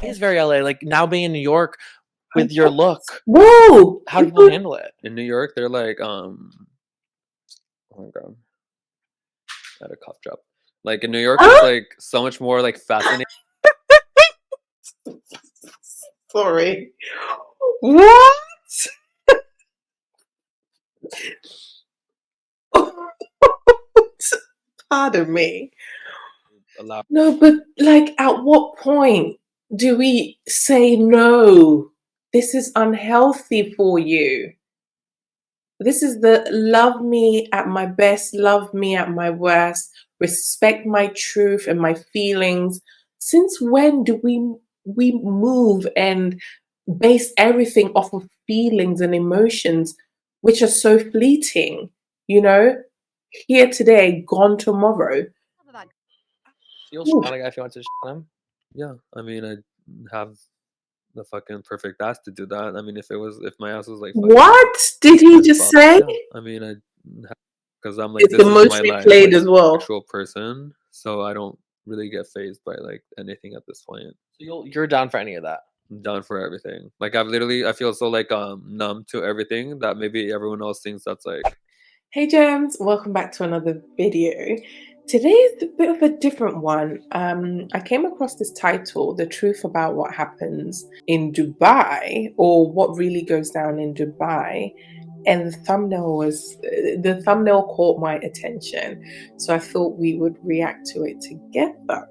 It's very LA. Like now being in New York with your look. Whoa! How do people handle it? In New York, they're like, oh my god, I had a cough drop. Like in New York, it's like so much more like fascinating. Sorry. What? Pardon me. No, but like, at what point do we say no? This is unhealthy for you. This is the love me at my best, love me at my worst, respect my truth and my feelings. Since when do we move and base everything off of feelings and emotions, which are so fleeting? You know, here today, gone tomorrow. You'll shit on a guy if you want to shit on him. Yeah, I mean, I have the fucking perfect ass to do that. I mean, if my ass was like, What did he just say? Yeah, I mean, because I'm like, It's this the is most my life, replayed like, as well. actual person, so I don't really get fazed by like anything at this point. So you're down for any of that? I'm down for everything. Like I feel so like numb to everything that maybe everyone else thinks that's like. Hey Gems, welcome back to another video. Today is a bit of a different one. I came across this title, The Truth About What Happens in Dubai, or What Really Goes Down in Dubai. And the thumbnail caught my attention. So I thought we would react to it together.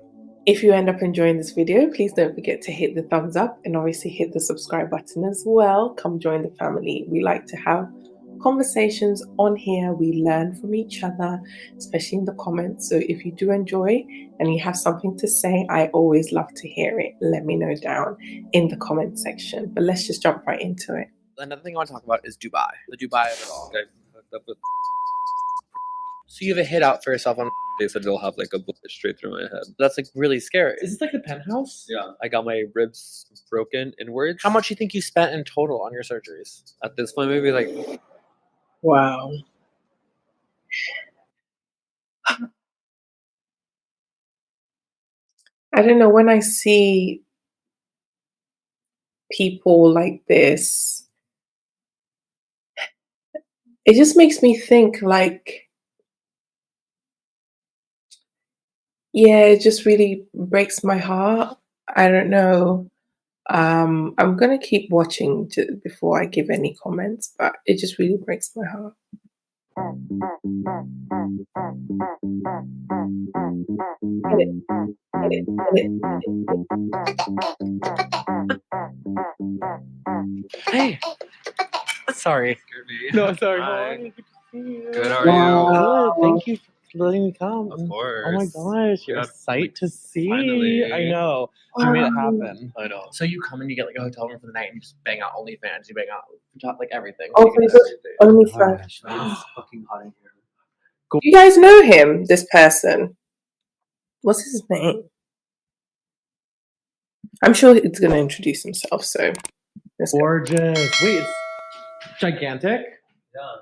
If you end up enjoying this video, please don't forget to hit the thumbs up and obviously hit the subscribe button as well. Come join the family. We like to have conversations on here. We learn from each other, especially in the comments. So if you do enjoy and you have something to say, I always love to hear it. Let me know down in the comment section. But let's just jump right into it. Another thing I want to talk about is Dubai. The Dubai of it all. So you have a hit out for yourself on. They said they'll have like a bullet straight through my head. That's like really scary. Is this like the penthouse? Yeah, I got my ribs broken inwards. How much do you think you spent in total on your surgeries? At this point, maybe like. Wow. I don't know, when I see people like this, it just makes me think like, yeah, it just really breaks my heart. I don't know. I'm gonna keep watching before I give any comments, but it just really breaks my heart. Hey, sorry. No, sorry. Hi. Good, Good, how are Good. Thank you for letting me come. Of course. Oh my gosh, you're a sight to see. Finally. I know. You made it happen. I know. So you come and you get like a hotel room for the night and you just bang out OnlyFans. You bang out like everything. Oh, OnlyFans. It's fucking hot in here. You guys know him, this person. What's his name? I'm sure it's gonna introduce himself, so gorgeous. Wait, it's gigantic? Yeah.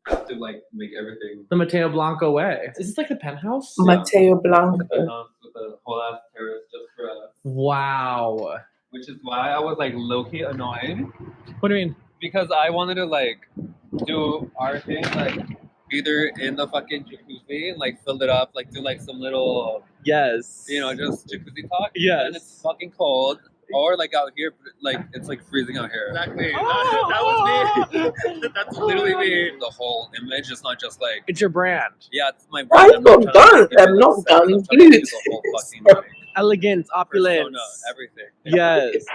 Have to like make everything the Mateo Blanco way. Is this like the penthouse? Mateo Blanco. The penthouse with a whole ass terrace just for us. Wow. Which is why I was like low-key annoyed. What do you mean? Because I wanted to like do our thing like either in the fucking jacuzzi and like fill it up, like do like some little yes, you know, just jacuzzi talk. Yes. And it's fucking cold. Or like out here, like it's like freezing out here. Exactly. That was me. That's literally me. The whole image is not just like it's your brand. Yeah, it's my brand. I'm not done. Please. Elegance, opulence, persona, everything. Yes.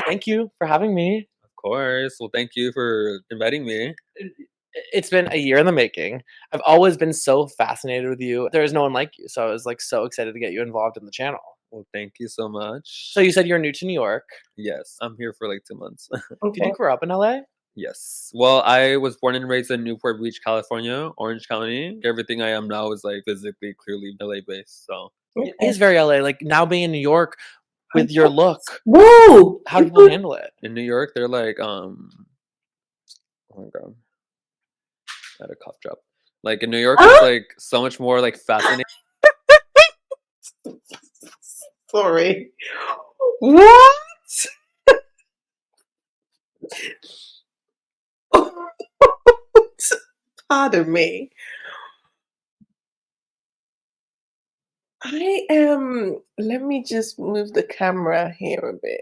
Thank you for having me. Of course. Well, thank you for inviting me. It's been a year in the making. I've always been so fascinated with you. There is no one like you, so I was like so excited to get you involved in the channel. Well, thank you so much. So you said you're new to New York. Yes, I'm here for like 2 months. Okay. Did you grow up in LA? Yes. Well, I was born and raised in Newport Beach, California, Orange County. Everything I am now is like physically, clearly LA based. So It is very LA. Like now being in New York with your look. Whoa! How do people handle it? In New York, they're like, oh my god. I had a cough drop. Like in New York, it's Huh? like so much more like fascinating. Sorry. What? Pardon me. I am. Let me just move the camera here a bit.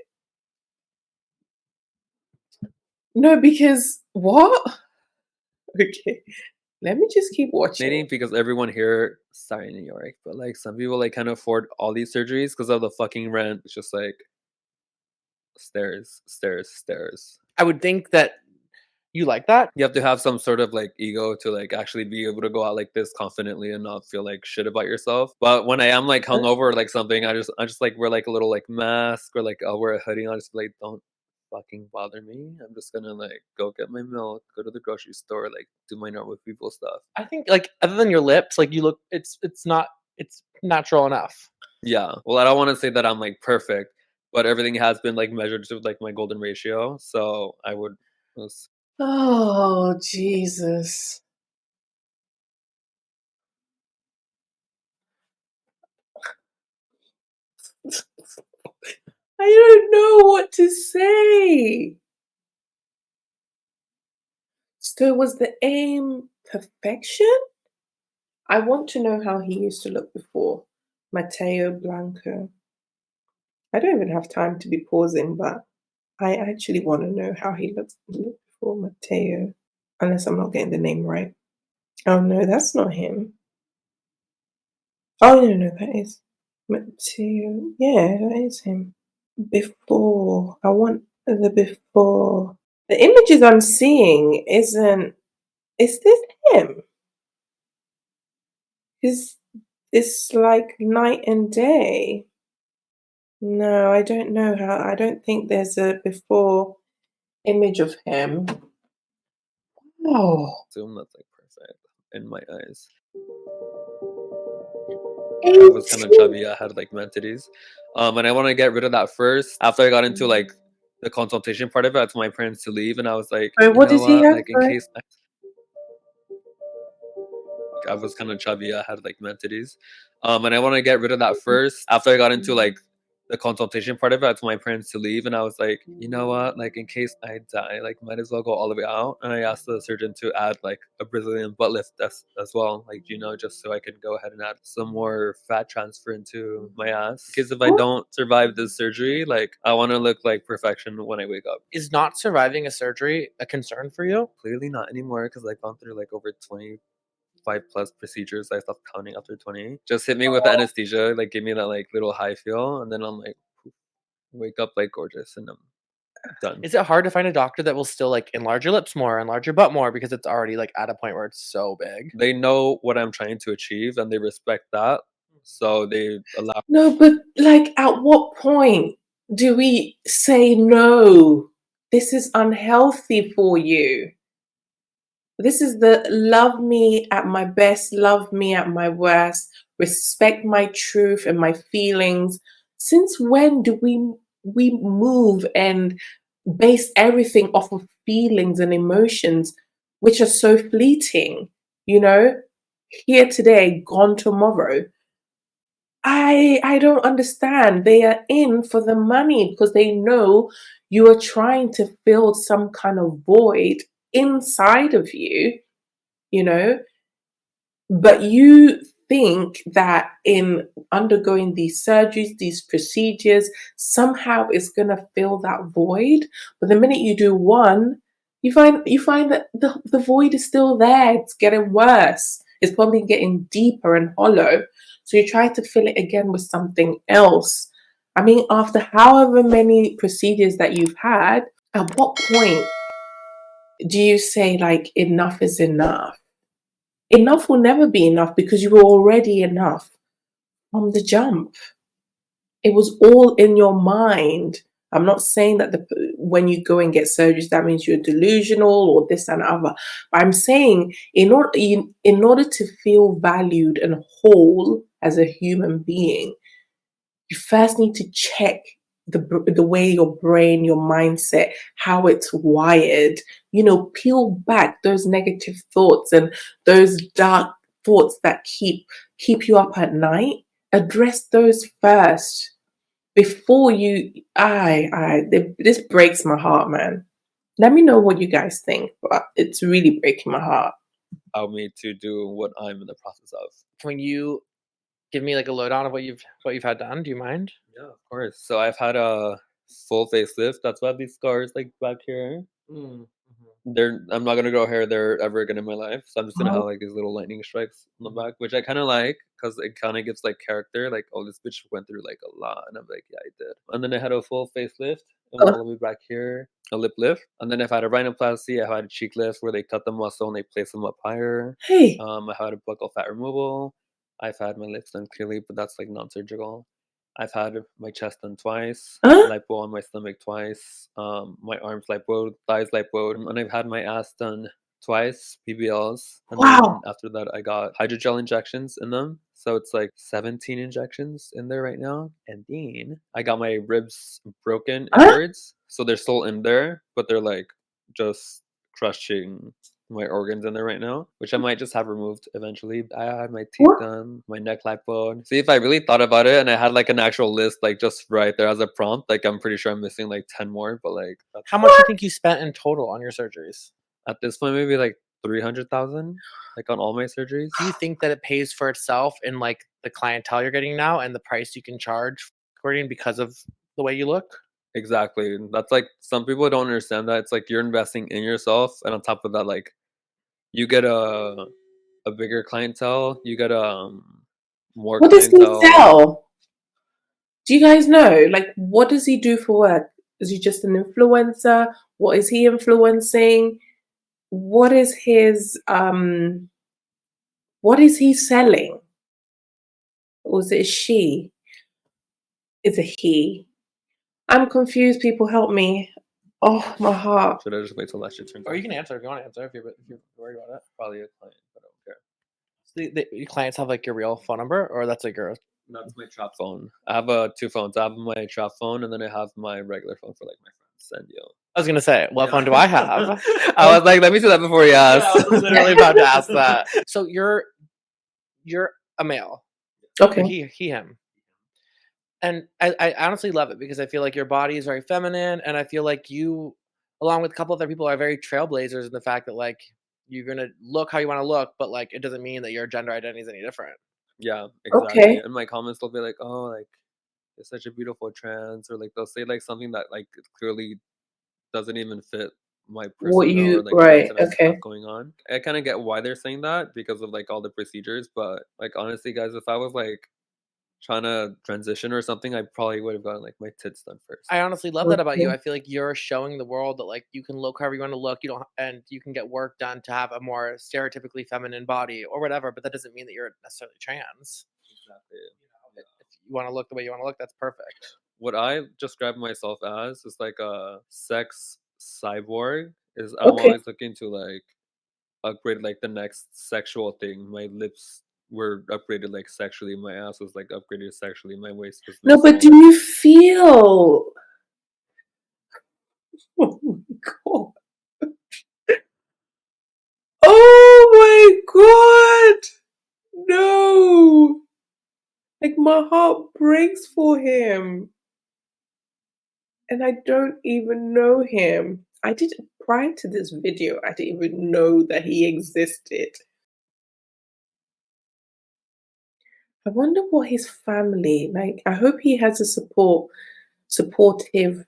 No, because what? Okay. Let me just keep watching. Because everyone here, sorry, New York, but like some people like can't afford all these surgeries because of the fucking rent. It's just like stairs, stairs, stairs. I would think that you like that. You have to have some sort of like ego to like actually be able to go out like this confidently and not feel like shit about yourself. But when I am like hungover or like something, I just like wear like a little like mask or like I'll wear a hoodie. I'll just be like, don't fucking bother me. I'm just gonna like go get my milk, go to the grocery store, like do my normal people stuff. I think like other than your lips, like you look, it's not, it's natural enough. Yeah. Well, I don't want to say that I'm like perfect, but everything has been like measured to like my golden ratio. So I would. Oh, Jesus. I don't know what to say. So, was the aim perfection? I want to know how he used to look before. Mateo Blanco. I don't even have time to be pausing, but I actually want to know how he looked before Mateo. Unless I'm not getting the name right. Oh no, that's not him. Oh no, that is Mateo. Yeah, that is him. Before. I want the before. The images I'm seeing isn't. Is this him? Is it's like night and day. No, I don't know how. I don't think there's a before image of him. Oh, Assume that's like perfect in my eyes. I was kind of 18. chubby. I had like mentities. And I want to get rid of that first. After I got into like the consultation part of it, I told my parents to leave, and I was like, Wait, you what know does he what? have Like in for it? case I was kind of chubby, I had like mentities. And I want to get rid of that first. After I got into like the consultation part of it, I told my parents to leave, and I was like, you know what? Like in case I die, like might as well go all the way out. And I asked the surgeon to add like a Brazilian butt lift as well, like just so I could go ahead and add some more fat transfer into my ass. Because if I What? don't survive this surgery, like I want to look like perfection when I wake up. Is not surviving a surgery a concern for you? Clearly not anymore because I've gone through like over 25+ procedures. I stopped counting after 20. Just hit me with the anesthesia, like give me that like little high feel, and then I'm like wake up like gorgeous and I'm done. Is it hard to find a doctor that will still like enlarge your lips more, enlarge your butt more because it's already like at a point where it's so big? They know what I'm trying to achieve and they respect that. So they allow. No, but like, at what point do we say no? This is unhealthy for you. This is the love me at my best, love me at my worst, respect my truth and my feelings. Since when do we move and base everything off of feelings and emotions, which are so fleeting? You know, here today, gone tomorrow. I don't understand. They are in for the money because they know you are trying to fill some kind of void inside of you, you know, but you think that in undergoing these surgeries, these procedures, somehow it's gonna fill that void. But the minute you do one, you find that the void is still there. It's getting worse. It's probably getting deeper and hollow. So you try to fill it again with something else. I mean, after however many procedures that you've had, at what point do you say like enough is enough? Enough will never be enough because you were already enough from the jump. It was all in your mind. I'm not saying that when you go and get surgeries, that means you're delusional or this and other. But I'm saying in order to feel valued and whole as a human being, you first need to check the way your brain, your mindset, how it's wired. Peel back those negative thoughts and those dark thoughts that keep you up at night. Address those first before you. This breaks my heart, man. Let me know what you guys think, but it's really breaking my heart. Allow me to do what I'm in the process of. Can you give me like a lowdown of what you've had done? Do you mind? Yeah, of course. So I've had a full facelift. That's why I have these scars like back here. I'm not gonna grow hair there ever again in my life. So I'm just gonna have Oh, like these little lightning strikes on the back, which I kind of like because it kind of gives like character. Like, oh, this bitch went through like a lot, and I'm like, yeah, I did. And then I had a full facelift. It went oh, all the way back here, a lip lift, and then I've had a rhinoplasty. I had a cheek lift where they cut the muscle and they place them up higher. hey. I had a buccal fat removal. I've had my lips done clearly, but that's like non-surgical. I've had my chest done twice, Huh? lipo on my stomach twice, my arms lipo, thighs lipo, and I've had my ass done twice, BBLs, and then Wow. after that I got hydrogel injections in them. So it's like 17 injections in there right now. And then I got my ribs broken Huh? inwards, so they're still in there, but they're like just crushing my organs in there right now, which I might just have removed eventually. I had my teeth What? done, my neck lipo. See, if I really thought about it and I had like an actual list, like just right there as a prompt, like I'm pretty sure I'm missing like 10 more, but like How much do you think you spent in total on your surgeries? at this point, maybe like 300,000, like on all my surgeries. Do you think that it pays for itself in like the clientele you're getting now and the price you can charge according because of the way you look? Exactly. That's like some people don't understand that. It's like you're investing in yourself, and on top of that, like you get a bigger clientele, you get more What does he clientele. sell? Do you guys know? Like, what does he do for work? Is he just an influencer? What is he influencing? What is what is he selling? Or is it she? Is it he? I'm confused, people help me. Oh, my heart. Should I just wait till that shit turns Or on? you can answer if you want to answer if you're worried about it. Probably a client, but I don't care. So your clients have like your real phone number, or that's like your. That's my trap phone. I have two phones. I have my trap phone, and then I have my regular phone for like my friends and you. I was gonna say, what phone do I have? I was like, let me see that before you Yeah, ask. I was literally about to ask that. So you're a male. You're Okay. he him. And I honestly love it because I feel like your body is very feminine, and I feel like you, along with a couple other people, are very trailblazers in the fact that like you're gonna look how you want to look, but like it doesn't mean that your gender identity is any different. Yeah, exactly. Okay. And my comments they'll be like, oh, like you're such a beautiful trans, or like they'll say like something that like clearly doesn't even fit my What persona or you, like the right. identity I Okay. have going on. I kind of get why they're saying that because of like all the procedures, but like honestly, guys, if I was like trying to transition or something, I probably would have gotten like my tits done first. I honestly love that about you. Okay. I feel like you're showing the world that like you can look however you want to look. You don't, and you can get work done to have a more stereotypically feminine body or whatever. But that doesn't mean that you're necessarily trans. Exactly. If you want to look the way you want to look, that's perfect. What I describe myself as is like a sex cyborg. Is I'm Okay. always looking to like upgrade like the next sexual thing. My lips were upgraded like sexually. My ass was like upgraded sexually. My waist was No, made but do smaller. you feel? Oh my god. Oh my god. No. Like my heart breaks for him. And I don't even know him. I did prior to this video, I didn't even know that he existed. I wonder what his family like. I hope he has a supportive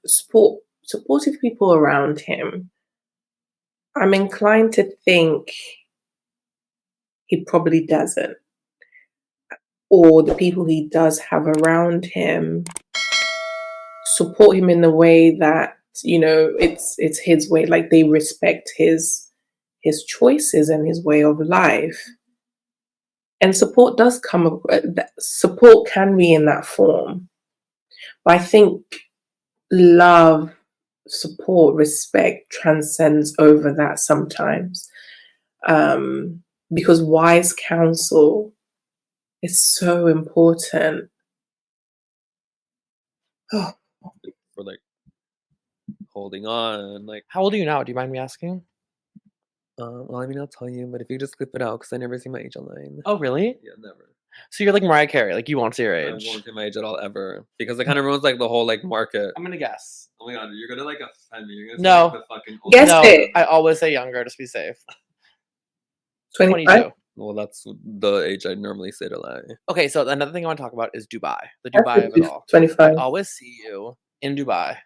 people around him. I'm inclined to think he probably doesn't, or the people he does have around him support him in the way that it's his way, like they respect his choices and his way of life. And support does support can be in that form, but I think love, support, respect transcends over that sometimes, because wise counsel is so important. Oh, for like holding on. Like, How old are you now? Do you mind me asking? well, I mean, I'll tell you, but if you just clip it out, because I never see my age online. Oh, really? Yeah, never. So you're like Mariah Carey, like you won't say your I age. won't say my age at all ever because it kind of ruins like the whole like market. I'm gonna guess. Oh my god, you're gonna like offend me. You're gonna say No. like the fucking old Guess No, it. I always say younger just to be safe. 25? 22. Well, that's the age I normally say to lie. Okay, so another thing I want to talk about is Dubai, the I Dubai said of it all. I 25. always see you in Dubai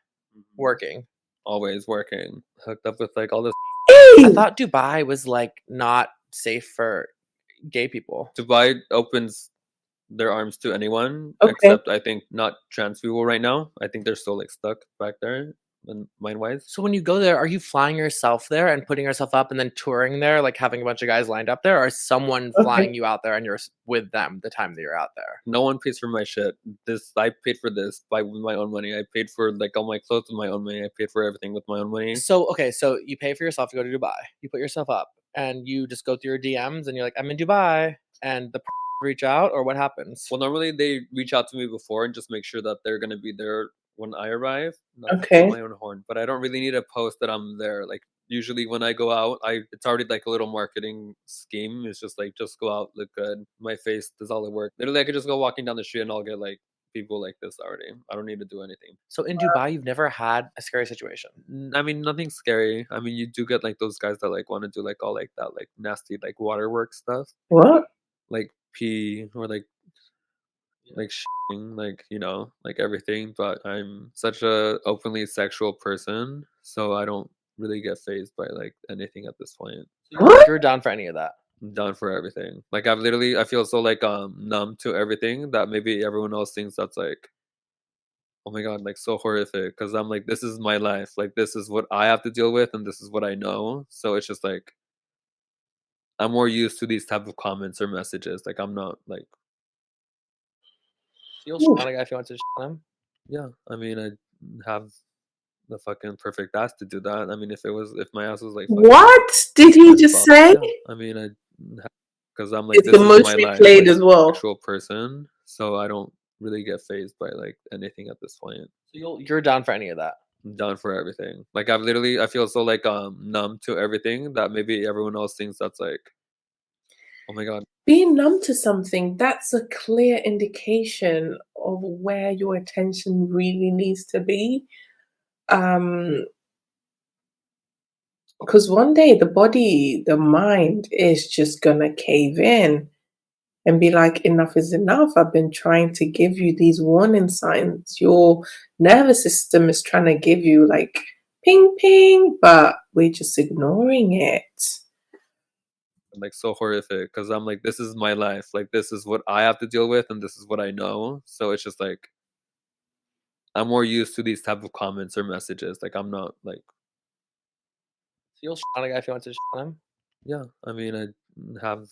working. Always working, hooked up with like all this. I Hey! thought Dubai was like not safe for gay people. Dubai opens their arms to anyone Okay. except I think not trans people right now. I think they're still like stuck back there, mind wise. So when you go there, are you flying yourself there and putting yourself up and then touring there, like having a bunch of guys lined up there, or is someone flying Okay. you out there and you're with them the time that you're out there? No one pays for my shit. This I paid for this with my own money. I paid for like all my clothes with my own money. I paid for everything with my own money. So okay, so you pay for yourself to go to Dubai. You put yourself up and you just go through your DMs and you're like, I'm in Dubai, and the reach out, or what happens? Well, normally they reach out to me before and just make sure that they're gonna be there when I arrive. Not to Okay. toot my own horn, but I don't really need to post that I'm there. Like usually when I go out, it's already like a little marketing scheme. It's just like just go out, look good. My face does all the work. Literally, I could just go walking down the street and I'll get like people like this already. I don't need to do anything. So in Dubai, you've never had a scary situation. I mean, nothing scary. I mean, you do get like those guys that like want to do like all like that like nasty like waterwork stuff, What? like pee or like shitting, like like everything. But I'm such a openly sexual person, so I don't really get phased by like anything at this point. What? You're down for any of that. I'm done for everything. Like I feel so like numb to everything that maybe everyone else thinks that's like, oh my god, like so horrific. Because I'm like, this is my life. Like this is what I have to deal with, and this is what I know. So it's just like I'm more used to these type of comments or messages. Like I'm not like, You'll Oof. shit on a guy if you want to shit on him. yeah. I mean, I have the fucking perfect ass to do that. I mean, if my ass was like fucking What did he just SpongeBob, say? yeah. I mean, because I'm like, It's this is my emotionally life, played like as well. actual person. So I don't really get phased by like anything at this point. So you're down for any of that. I'm done for everything. Like I feel so like numb to everything that maybe everyone else thinks that's like, oh my god. Being numb to something, that's a clear indication of where your attention really needs to be. Because one day the mind is just gonna cave in and be like, enough is enough. I've been trying to give you these warning signs. Your nervous system is trying to give you like ping ping, but we're just ignoring it. Like so horrific because I'm like, this is my life. Like this is what I have to deal with, and this is what I know. So it's just like I'm more used to these type of comments or messages. Like I'm not like, You'll shit on a guy if you want to shit on him. yeah. I mean, I have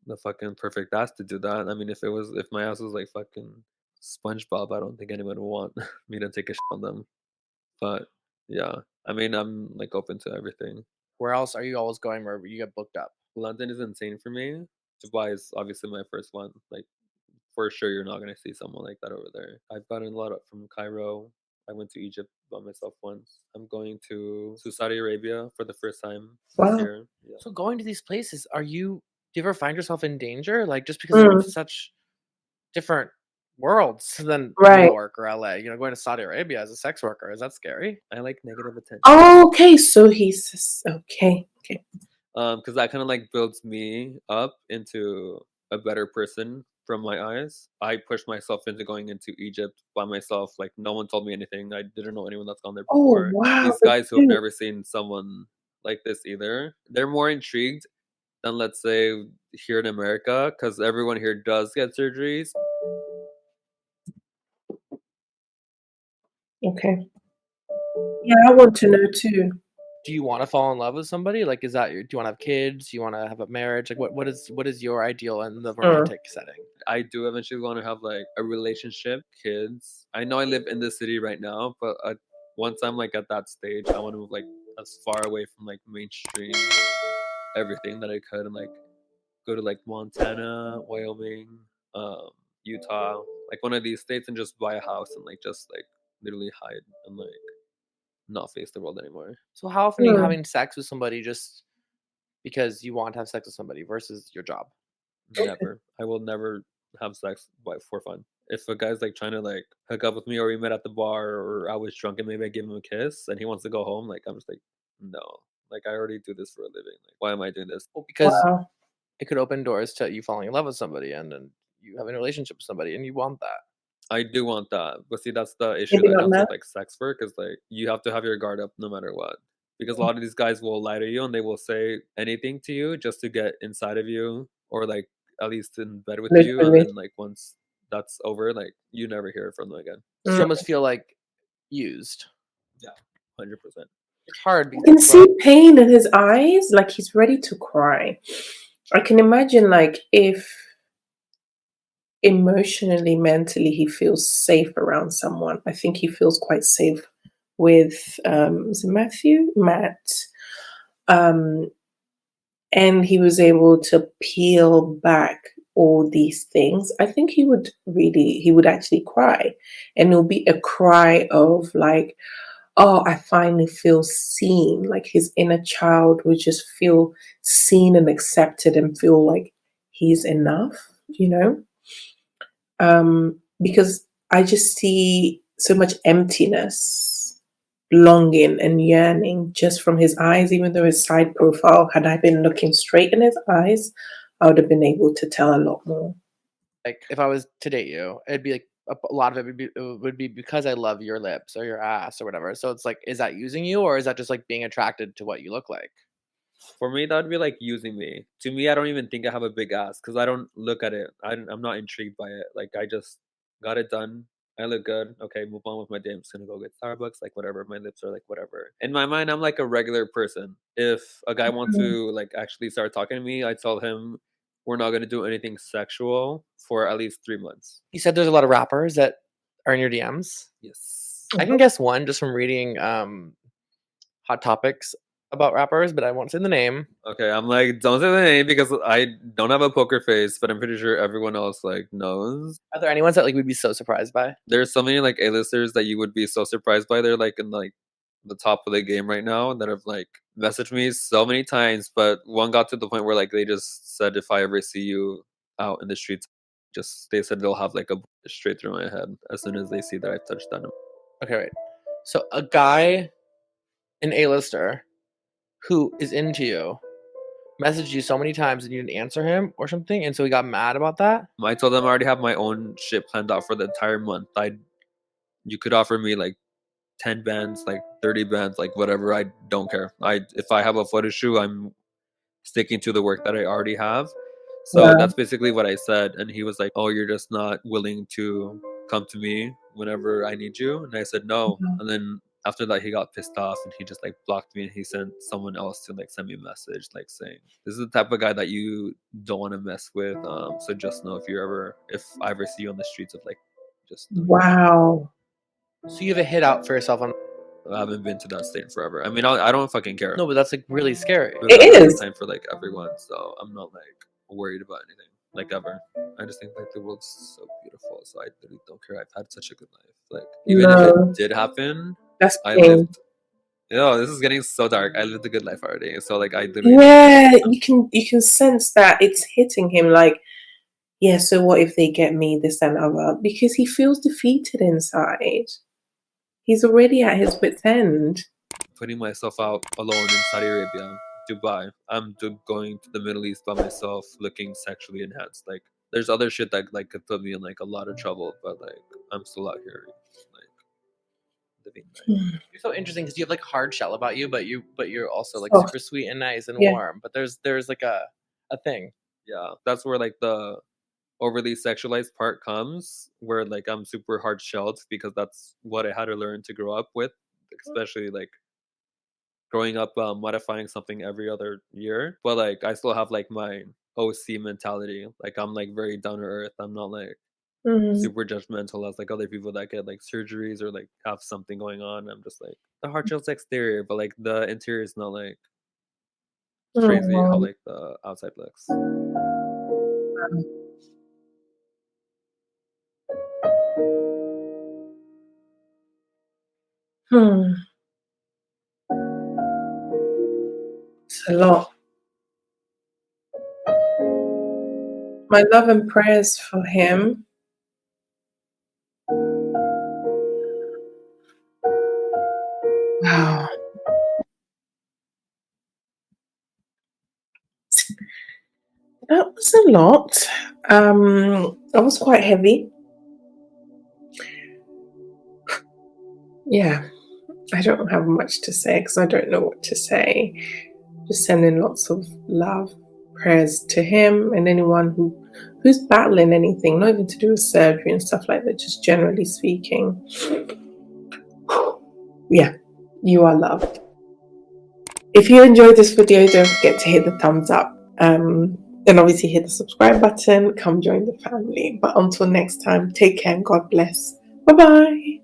the fucking perfect ass to do that. I mean, if my ass was like fucking SpongeBob, I don't think anyone would want me to take a shit on them. But yeah, I mean, I'm like open to everything. Where else are you always going where you get booked up? London is insane for me. Dubai is obviously my first one. Like for sure, you're not gonna see someone like that over there. I've gotten a lot up from Cairo. I went to Egypt by myself once. I'm going to Saudi Arabia for the first time this Wow. year. Yeah. So going to these places, do you ever find yourself in danger? Like just because they're Mm, such different worlds than New right. York or LA. Going to Saudi Arabia as a sex worker, is that scary? I like negative attention. Okay, so he's okay. Okay. Because that kind of like builds me up into a better person from my eyes. I pushed myself into going into Egypt by myself. Like no one told me anything. I didn't know anyone that's gone there Oh before. wow, These that's guys who have cute. never seen someone like this either, they're more intrigued than let's say here in America, because everyone here does get surgeries. Okay. Yeah, I want to know too. Do you want to fall in love with somebody? Like, is that do you want to have kids? Do you want to have a marriage? Like, what is your ideal in the romantic setting? I do eventually want to have like a relationship, kids. I know I live in the city right now, but once I'm like at that stage, I want to move like as far away from like mainstream everything that I could and like go to like Montana, Wyoming, Utah, like one of these states and just buy a house and like just like literally hide and like not face the world anymore. So how often are you Mm, having sex with somebody just because you want to have sex with somebody versus your job? okay. Never. I will never have sex for fun. If a guy's like trying to like hook up with me or we met at the bar or I was drunk and maybe I give him a kiss and he wants to go home, like I'm just like, no. Like I already do this for a living. Like why am I doing this? Well, because Wow. it could open doors to you falling in love with somebody and then you having a relationship with somebody and you want that. I do want that. But see, that's the issue Maybe that not comes now. with like sex work is like you have to have your guard up no matter what. Because a lot of these guys will lie to you and they will say anything to you just to get inside of you or like at least in bed with you. And Literally. then like once that's over, like you never hear from them again. So you Mm. almost feel like used. Yeah, 100%. It's hard You because can see pain in his eyes, like he's ready to cry. I can imagine, like, if emotionally, mentally, he feels safe around someone. I think he feels quite safe with, is it Matthew? Matt. Um, and he was able to peel back all these things. I think he would actually cry. And it'll be a cry of, like, oh, I finally feel seen. Like his inner child would just feel seen and accepted and feel like he's enough, you know? Because I just see so much emptiness, longing, and yearning just from his eyes, even though his side profile, had I been looking straight in his eyes, I would have been able to tell a lot more. like if I was to date you, it'd be like a lot of it would be because I love your lips or your ass or whatever. So it's like, is that using you or is that just like being attracted to what you look like? For me, that would be like using me. To me, I don't even think I have a big ass because I don't look at it. I'm not intrigued by it. Like I just got it done. I look good. Okay, move on with my day. I'm just gonna go get Starbucks, like whatever. My lips are like whatever. In my mind, I'm like a regular person. If a guy wants Mm. to like actually start talking to me, I tell him we're not gonna do anything sexual for at least 3 months. You said there's a lot of rappers that are in your DMs. Yes. I can guess one just from reading hot topics about rappers, but I won't say the name. Okay, I'm like, don't say the name because I don't have a poker face, but I'm pretty sure everyone else like knows. Are there any ones that like we'd be so surprised by? There's so many like A-listers that you would be so surprised by. They're like in like the top of the game right now that have like messaged me so many times, but one got to the point where like they just said if I ever see you out in the streets, just they said they'll have like a bullet straight through my head as soon as they see that I've touched on them. Okay, wait. So a guy, an A-lister, who is into you, messaged you so many times and you didn't answer him or something, and so he got mad about that? I told them I already have my own shit planned out for the entire month. I You could offer me like 10 bands, like 30 bands, like whatever. I don't care. I If I have a photo shoot, I'm sticking to the work that I already have. So Wow. that's basically what I said. And he was like, oh, you're just not willing to come to me whenever I need you. And I said, no. Mhm. And then after that, he got pissed off and he just like blocked me and he sent someone else to like send me a message like saying, this is the type of guy that you don't want to mess with. So just know if I ever see you on the streets of like, just know you should. Wow. So you have a hit out for yourself on. I haven't been to that state in forever. I mean, I don't fucking care. No, but that's like really scary. I've It had a good is. time for like everyone, so I'm not like worried about anything like ever. I just think like the world's so beautiful, so I literally don't care. I've had such a good life. Like even if it No, did happen, that's I pain. lived. This is getting so dark. I lived a good life already, so like I literally don't care. Yeah, you can sense that it's hitting him like, yeah, so what if they get me this and other? Because he feels defeated inside. He's already at his wit's end. Putting myself out alone in Saudi Arabia, Dubai. I'm going to the Middle East by myself, looking sexually enhanced. Like there's other shit that like could put me in like a lot of trouble, but like I'm still out here, like living life. You're so interesting because you have like hard shell about you, but you're also like Soft. super sweet and nice and Yeah. warm. But there's like a thing. Yeah, that's where like the overly sexualized part comes, where like I'm super hard shelled because that's what I had to learn to grow up with, especially like growing up modifying something every other year. But like I still have like my OC mentality. Like I'm like very down to earth. I'm not like Mm. super judgmental as like other people that get like surgeries or like have something going on. I'm just like the hard shell's exterior, but like the interior is not like crazy how Oh, like the outside looks. Hmm. It's a lot. My love and prayers for him. Wow. That was a lot. That was quite heavy. Yeah, I don't have much to say because I don't know what to say. Just sending lots of love, prayers to him and anyone who's battling anything, not even to do with surgery and stuff like that, just generally speaking. Yeah, you are loved. If you enjoyed this video, don't forget to hit the thumbs up. And obviously hit the subscribe button. Come join the family. But until next time, take care and God bless. Bye bye.